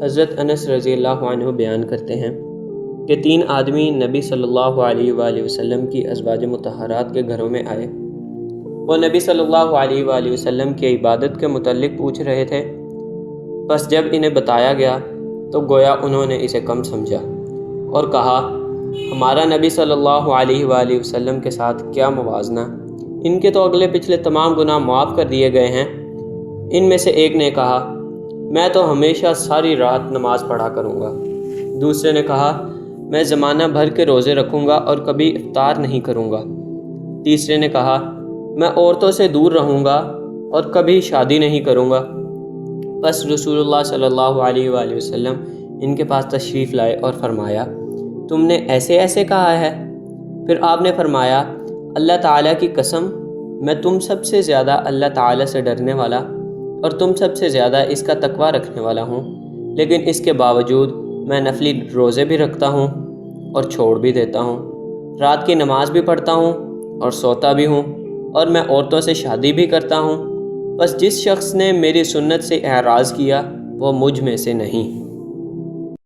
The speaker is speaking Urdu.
حضرت انس رضی اللہ عنہ بیان کرتے ہیں کہ 3 آدمی نبی صلی اللہ علیہ وآلہ وسلم کی ازواج مطہرات کے گھروں میں آئے۔ وہ نبی صلی اللہ علیہ وآلہ وسلم کی عبادت کے متعلق پوچھ رہے تھے، بس جب انہیں بتایا گیا تو گویا انہوں نے اسے کم سمجھا اور کہا، ہمارا نبی صلی اللہ علیہ وآلہ وسلم کے ساتھ کیا موازنہ، ان کے تو اگلے پچھلے تمام گناہ معاف کر دیے گئے ہیں۔ ان میں سے ایک نے کہا، میں تو ہمیشہ ساری رات نماز پڑھا کروں گا۔ دوسرے نے کہا، میں زمانہ بھر کے روزے رکھوں گا اور کبھی افطار نہیں کروں گا۔ تیسرے نے کہا، میں عورتوں سے دور رہوں گا اور کبھی شادی نہیں کروں گا۔ بس رسول اللہ صلی اللہ علیہ وآلہ وسلم ان کے پاس تشریف لائے اور فرمایا، تم نے ایسے ایسے کہا ہے؟ پھر آپ نے فرمایا، اللہ تعالیٰ کی قسم، میں تم سب سے زیادہ اللہ تعالیٰ سے ڈرنے والا اور تم سب سے زیادہ اس کا تقویٰ رکھنے والا ہوں، لیکن اس کے باوجود میں نفلی روزے بھی رکھتا ہوں اور چھوڑ بھی دیتا ہوں، رات کی نماز بھی پڑھتا ہوں اور سوتا بھی ہوں، اور میں عورتوں سے شادی بھی کرتا ہوں۔ بس جس شخص نے میری سنت سے اعراض کیا وہ مجھ میں سے نہیں۔